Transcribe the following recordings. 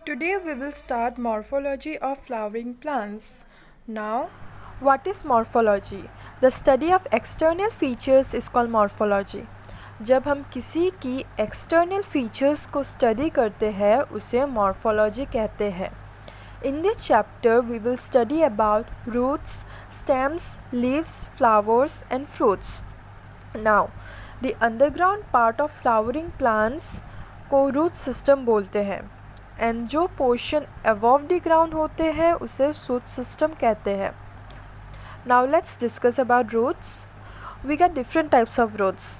Today we will start morphology of flowering plants. Now, what is morphology? The study of external features is called morphology. जब हम किसी की external features को study करते हैं उसे morphology कहते हैं. In this chapter we will study about roots, stems, leaves, flowers and fruits. Now, the underground part of flowering plants को root system बोलते हैं एंड जो पोर्शन अबव द ग्राउंड होते हैं उसे शूट सिस्टम कहते हैं. Now let's discuss about roots. We get different types of roots.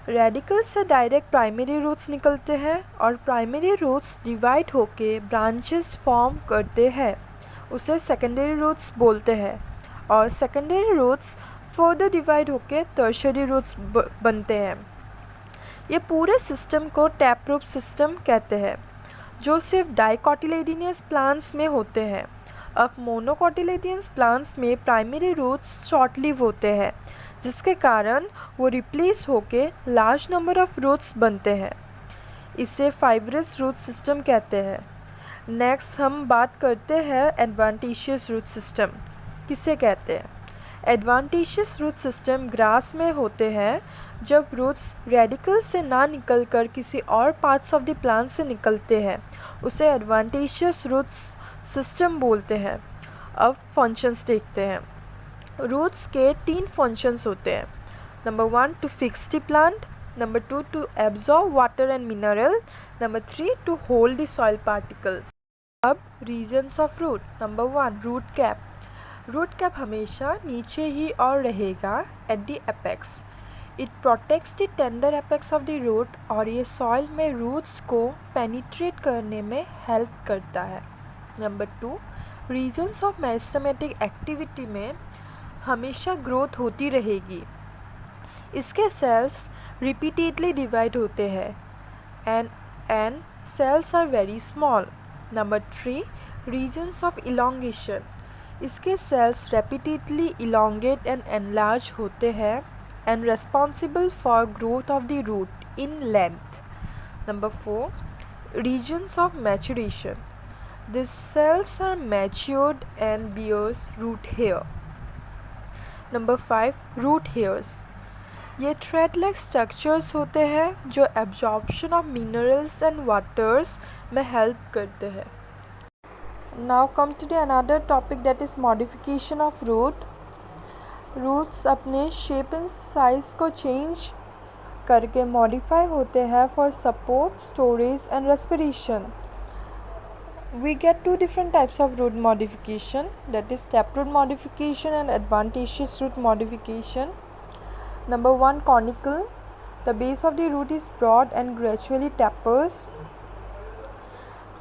Radical से डायरेक्ट प्राइमरी रूट्स निकलते हैं और प्राइमरी रूट्स डिवाइड होके ब्रांचेस फॉर्म करते हैं, उसे सेकेंडरी रूट्स बोलते हैं. और सेकेंडरी रूट्स फर्दर डिवाइड होके टर्शियरी रूट्स बनते हैं. ये पूरे सिस्टम को टैप रूट सिस्टम कहते हैं जो सिर्फ डाइकोटिलेडोनियस प्लांट्स में होते हैं. अब मोनोकोटिलेडोनियस प्लांट्स में प्राइमरी रूट्स शॉर्ट लिव होते हैं जिसके कारण वो रिप्लेस होके लार्ज नंबर ऑफ रूट्स बनते हैं. इसे फाइब्रस रूट सिस्टम कहते हैं. नेक्स्ट हम बात करते हैं एडवांटेशियस रूट सिस्टम किसे कहते हैं. एडवांटेशियस रूट सिस्टम ग्रास में होते हैं जब रूट्स रेडिकल से ना निकलकर किसी और पार्ट्स ऑफ द प्लांट से निकलते हैं, उसे एडवांटेशियस रूट्स सिस्टम बोलते हैं. अब फंक्शंस देखते हैं. रूट्स के 3 फंक्शंस होते हैं. Number 1 to fix the plant, number 2 to absorb water and mineral, number 3 to hold the soil particles. अब regions of root. Number 1 root cap. Root cap हमेशा नीचे ही और रहेगा at the apex. It protects the tender apex of the root और ये soil में roots को पेनिट्रेट करने में हेल्प करता है. Number 2 reasons of meristematic activity में हमेशा ग्रोथ होती रहेगी. इसके सेल्स रिपीटेडली डिवाइड होते हैं and cells are very small. Number 3 regions of elongation. इसके cells repeatedly elongate and enlarge होते हैं and responsible for growth of the root in length. Number 4 regions of maturation. These cells are matured and bears root hair. Number 5 root hairs. ये thread like structures होते हैं जो absorption of minerals and waters में help करते हैं. Now come to the another topic, that is modification of root. Roots अपने shape and size को change करके मॉडिफाई होते हैं for support, storage and respiration. We get 2 different types of root modification, that is taproot modification and adventitious root modification. Number 1 conical. The base of the root is broad and gradually tapers.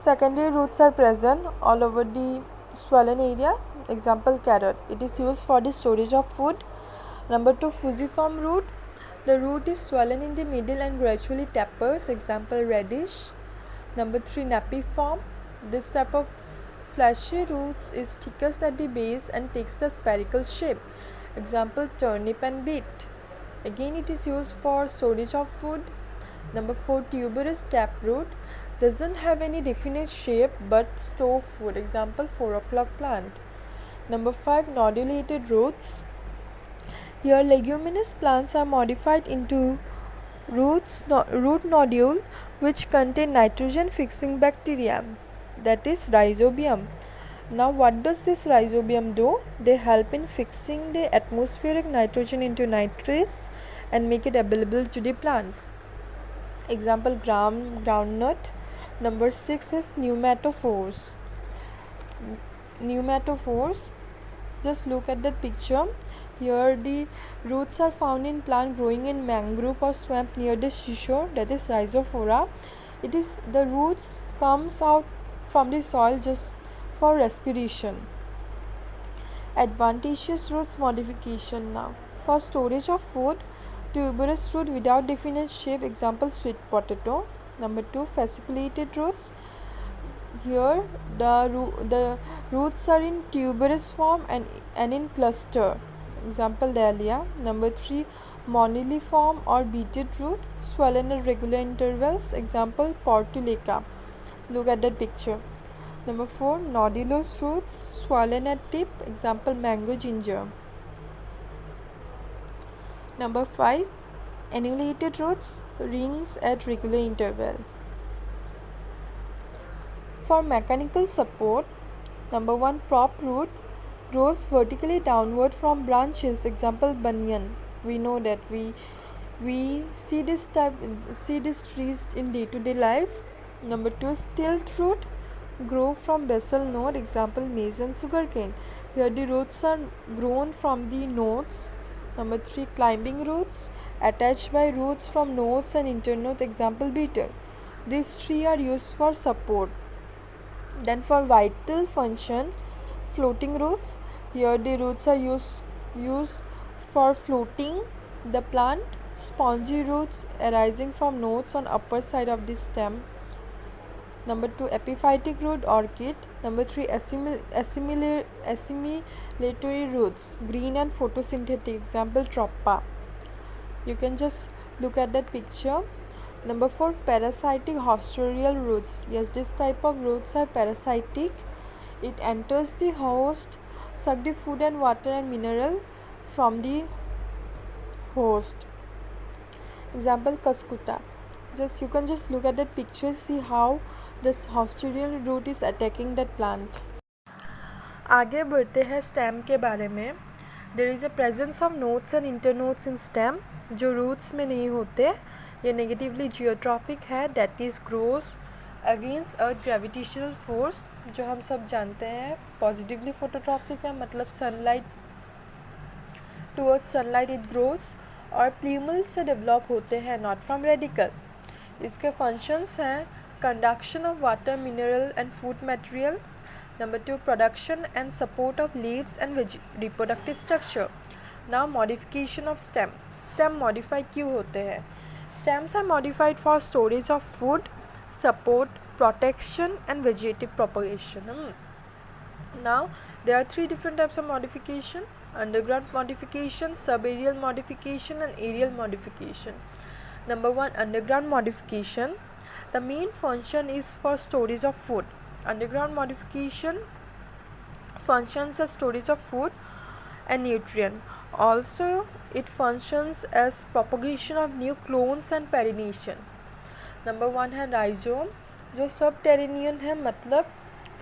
Secondary roots are present all over the swollen area. Example carrot. It is used for the storage of food. Number 2 fusiform root. The root is swollen in the middle and gradually tapers. Example radish. Number 3 napiform. This type of fleshy roots is thickest at the base and takes the spherical shape. Example turnip and beet. Again it is used for storage of food. Number 4 tuberous taproot. Doesn't have any definite shape but store food. Example 4 o'clock plant. Number 5 nodulated roots. Here leguminous plants are modified into root nodule which contain nitrogen fixing bacteria, that is rhizobium. Now what does this rhizobium do? They help in fixing the atmospheric nitrogen into nitrates and make it available to the plant. Example groundnut. Number 6 is pneumatophores. Pneumatophores. Just look at that picture. Here the roots are found in plant growing in mangrove or swamp near the seashore, that is rhizophora. It is the roots comes out from the soil just for respiration. Adventitious roots modification. Now for storage of food, tuberous root without definite shape. Example sweet potato. Number 2 fasciculated roots. Here the roots are in tuberous form and in cluster. Example dahlia. Number 3 moniliform or beeted root, swollen at regular intervals. Example portulaca. Look at that picture. Number 4, nodulous roots, swollen at tip, example mango, ginger. Number 5, annulated roots, rings at regular interval. For mechanical support, number 1, prop root, grows vertically downward from branches, example banyan. We know that we see this trees in day-to-day life. Number 2, stilt root, grow from basal node, example maize and sugarcane. Here the roots are grown from the nodes. Number 3, climbing roots, attached by roots from nodes and internode, example beetle. These three are used for support. Then for vital function, floating roots, here the roots are used for floating the plant. Spongy roots arising from nodes on upper side of the stem. Number 2, epiphytic root, orchid. Number 3, assimilatory roots, green and photosynthetic, example troppa. You can just look at that picture. Number 4, parasitic hostorial roots. Yes, this type of roots are parasitic. It enters the host, suck the food and water and mineral from the host. Example Cuscuta. You can just look at that picture, see how this hostorial root is attacking that plant. आगे बढ़ते हैं stem के बारे में. There is a presence of nodes and internodes in stem जो roots में नहीं होते. ये negatively geotrophic है, that is grows against earth gravitational force, जो हम सब जानते हैं. Positively phototrophic है, मतलब sunlight towards sunlight it grows. और प्ल्यूमल से डेवलप होते हैं, नॉट फ्रॉम रेडिकल. इसके फंक्शंस हैं conduction of water, mineral and food material. Number 2, production and support of leaves and reproductive structure. Now modification of stem. Stem modify क्यों होते हैं? Stems are modified for storage of food, support, protection and vegetative propagation. Now there are 3 different types of modification: underground modification, subaerial modification and aerial modification. Number 1, underground modification. The main function is for storage of food. Underground modification functions as storage of food and nutrient. Also it functions as propagation of new clones and pollination. Number 1 है rhizome, जो subterranean है, मतलब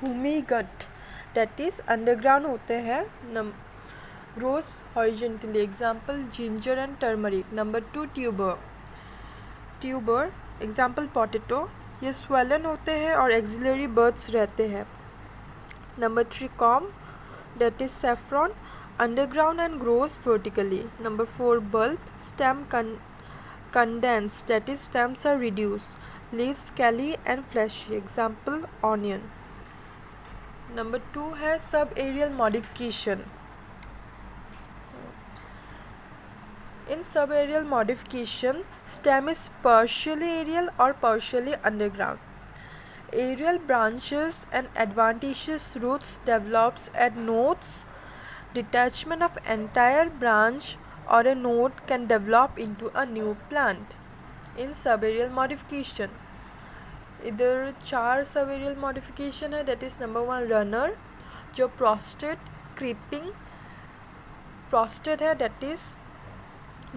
भूमिगत, that is underground होते हैं. Grows horizontally, example ginger and turmeric. Number 2, tuber, example potato. ये swollen होते हैं और axillary buds रहते हैं. Number 3, corm, that is saffron, underground and grows vertically. Number 4, bulb, stem condensed, that is stems are reduced, leaves scaly and fleshy, example onion. Number 2 है subaerial modification. In subaerial modification, stem is partially aerial or partially underground. Aerial branches and adventitious roots develops at nodes. Detachment of entire branch or a node can develop into a new plant. In subaerial modification, इधर 4 subaerial modification है, that is number 1, runner, जो prostate, creeping, prostate है, that is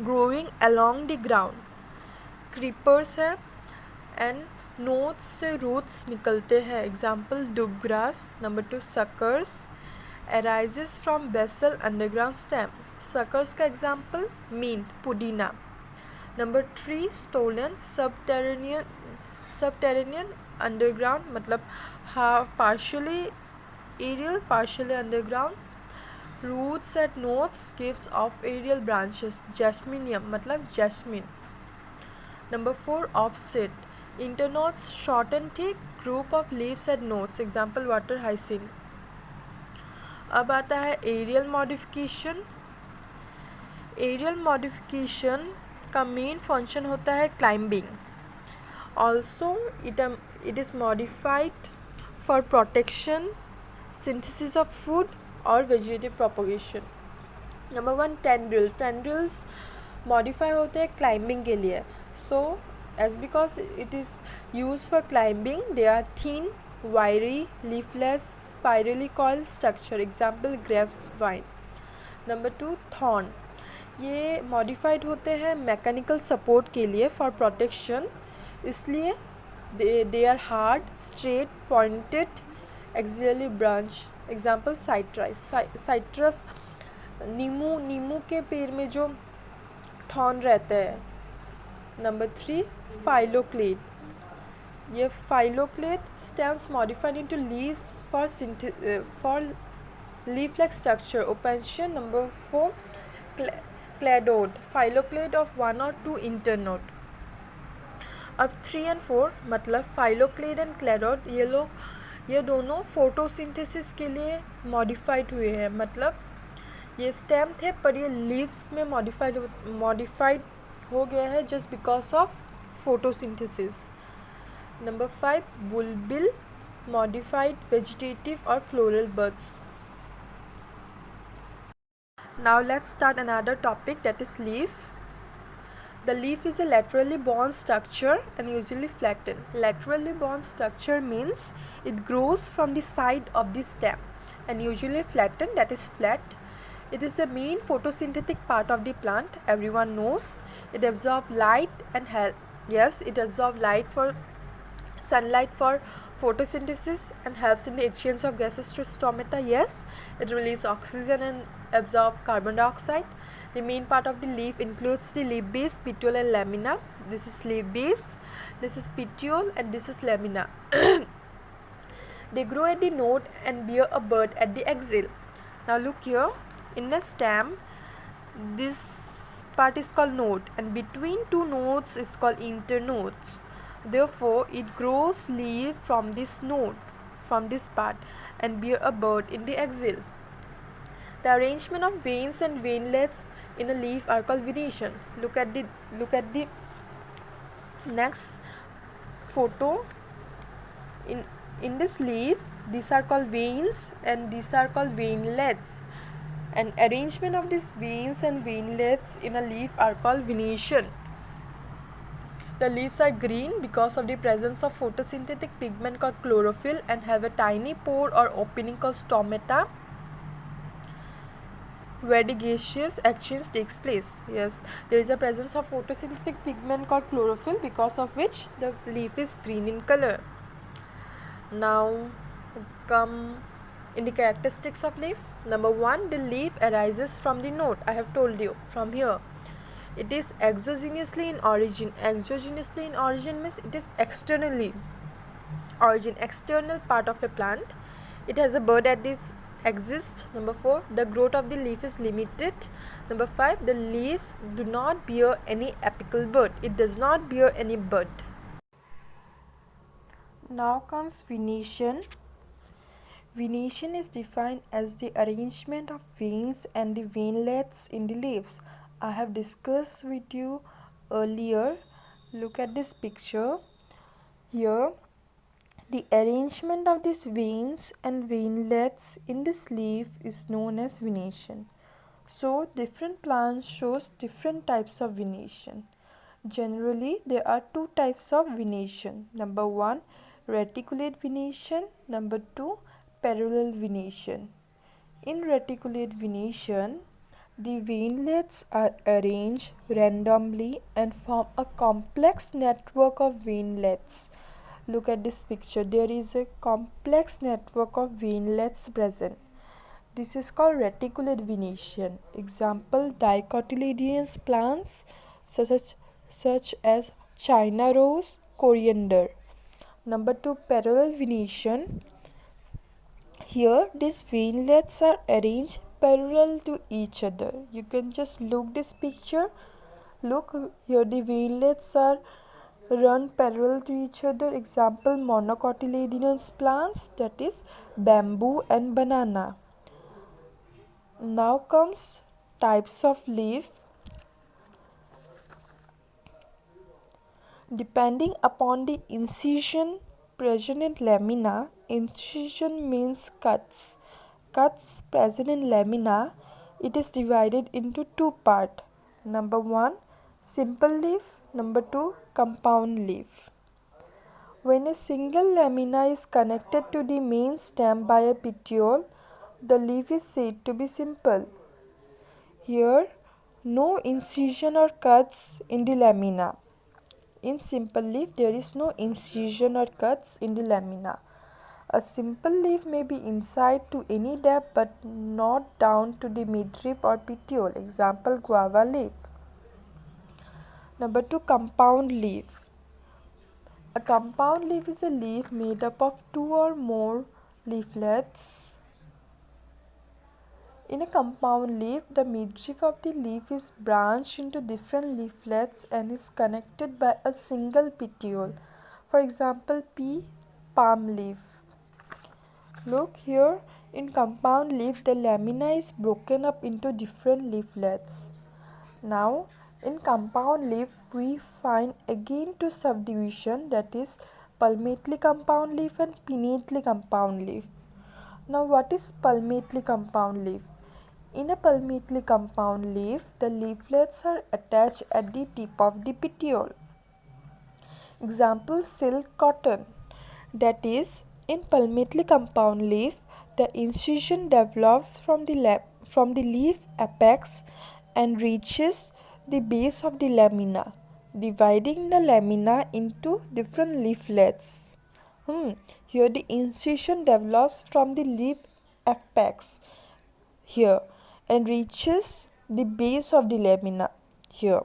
growing along the ground. creepers है and nodes से roots निकलते हैं, example dubgrass. Number 2, suckers, arises from basal underground stem. suckers का example mint, pudina. Number 3, stolon, subterranean underground, मतलब partially aerial, partially underground. roots at nodes gives off aerial branches. jasminium, मतलब jasmine. Number 4, offset, internodes short and thick, group of leaves at nodes, example water hyacinth. अब आता है aerial modification. aerial modification का main function होता है climbing. Also it is modified for protection, synthesis of food और vegetative propagation. Number 1, tendrils modify होते हैं climbing के लिए. So as because it is used for climbing, they are thin, wiry, leafless, spirally coiled structure. Example, grapevine. Number 2, thorn. ये modified होते हैं mechanical support के लिए फॉर प्रोटेक्शन, इसलिए they are hard, straight, pointed, axially branch. Example, citrus. नींबू के पेड़ में जो थॉर्न रहते हैं. Number 3, phylloclade. ये phylloclade stems modified into leaves for leaf-like structure. Opension. Number 4, cladode. Phyloclade of 1 or 2 internode. अब 3 and 4 मतलब फाइलोक्लेड एंड क्लैडोड, ये दोनों फोटोसिंथेसिस के लिए मॉडिफाइड हुए हैं. मतलब ये स्टेम थे पर ये लीव्स में मॉडिफाइड हो गया है just because of photosynthesis. Number 5, बुलबिल, modified vegetative or floral buds. Now let's start another topic, that is leaf. The leaf is a laterally borne structure and usually flattened. Laterally borne structure means it grows from the side of the stem and usually flattened, that is flat. It is the main photosynthetic part of the plant. Everyone knows it absorbs light and it absorbs sunlight for photosynthesis and helps in the exchange of gases to stomata. Yes, it releases oxygen and absorbs carbon dioxide. The main part of the leaf includes the leaf base, petiole and lamina. This is leaf base, this is petiole and this is lamina. They grow at the node and bear a bud at the axil. Now look here, in the stem this part is called node and between two nodes is called internodes. Therefore, it grows leaf from this node, from this part, and bear a bud in the axil. The arrangement of veins and veinlets in a leaf are called venation. Look at the next photo. In this leaf, these are called veins and these are called veinlets. And arrangement of these veins and veinlets in a leaf are called venation. The leaves are green because of the presence of photosynthetic pigment called chlorophyll and have a tiny pore or opening called stomata where the gaseous exchange takes place. Yes, there is a presence of photosynthetic pigment called chlorophyll because of which the leaf is green in color. Now come in the characteristics of leaf. Number 1, the leaf arises from the node. I have told you from here. It is exogenously in origin. Exogenously in origin means it is externally origin, external part of a plant. It has a bud at its axis. Number 4, the growth of the leaf is limited. Number 5, the leaves do not bear any apical bud. It does not bear any bud. Now comes venation. Venation is defined as the arrangement of veins and the veinlets in the leaves. I have discussed with you earlier. Look at this picture. Here, the arrangement of these veins and veinlets in this leaf is known as venation. So, different plants shows different types of venation. Generally, there are two types of venation. Number 1, reticulate venation. Number 2, parallel venation. In reticulate venation, the veinlets are arranged randomly and form a complex network of veinlets. Look at this picture. There is a complex network of veinlets present. This is called reticulate venation. Example, dicotyledonous plants such as China rose, coriander. Number 2, parallel venation. Here, these veinlets are arranged parallel to each other. You can just look this picture. Look, here the veinlets are run parallel to each other. Example, monocotyledonous plants, that is bamboo and banana. Now comes types of leaf. Depending upon the incision present in lamina, incision means cuts. Cuts present in lamina, it is divided into two parts. Number 1, simple leaf. Number 2, compound leaf. When a single lamina is connected to the main stem by a petiole, the leaf is said to be simple. Here, no incision or cuts in the lamina. In simple leaf, there is no incision or cuts in the lamina. A simple leaf may be inside to any depth but not down to the midrib or petiole. Example, guava leaf. Number 2, compound leaf. A compound leaf is a leaf made up of two or more leaflets. In a compound leaf, the midrib of the leaf is branched into different leaflets and is connected by a single petiole. For example, palm leaf. Look here, in compound leaf, the lamina is broken up into different leaflets. Now, in compound leaf, we find again two subdivision, that is palmately compound leaf and pinnately compound leaf. Now, what is palmately compound leaf? In a palmately compound leaf, the leaflets are attached at the tip of the petiole. Example, silk cotton. That is, in palmately compound leaf, the incision develops from the leaf apex and reaches the base of the lamina, dividing the lamina into different leaflets. Here the incision develops from the leaf apex here and reaches the base of the lamina here,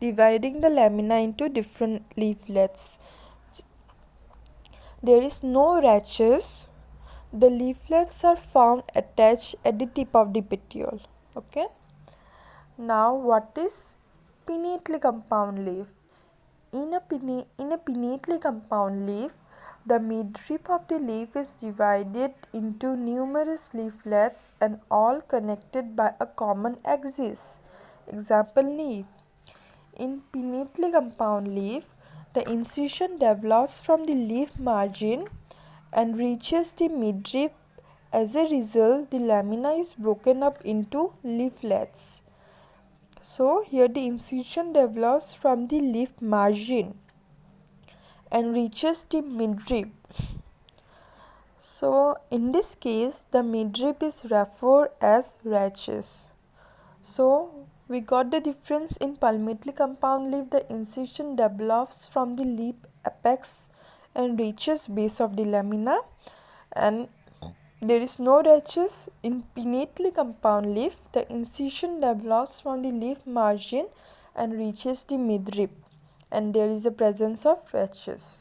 dividing the lamina into different leaflets. There is no rachis. The leaflets are found attached at the tip of the petiole. Okay. Now, what is pinnately compound leaf? In a pinnately compound leaf, the midrib of the leaf is divided into numerous leaflets and all connected by a common axis. Example, leaf. In pinnately compound leaf, the incision develops from the leaf margin and reaches the midrib. As a result, the lamina is broken up into leaflets. So, here the incision develops from the leaf margin and reaches the midrib. So, in this case, the midrib is referred as rachis. So, we got the difference. In palmately compound leaf, the incision develops from the leaf apex and reaches base of the lamina, and there is no rachis. In pinnately compound leaf, the incision develops from the leaf margin and reaches the midrib, and there is a presence of rachis.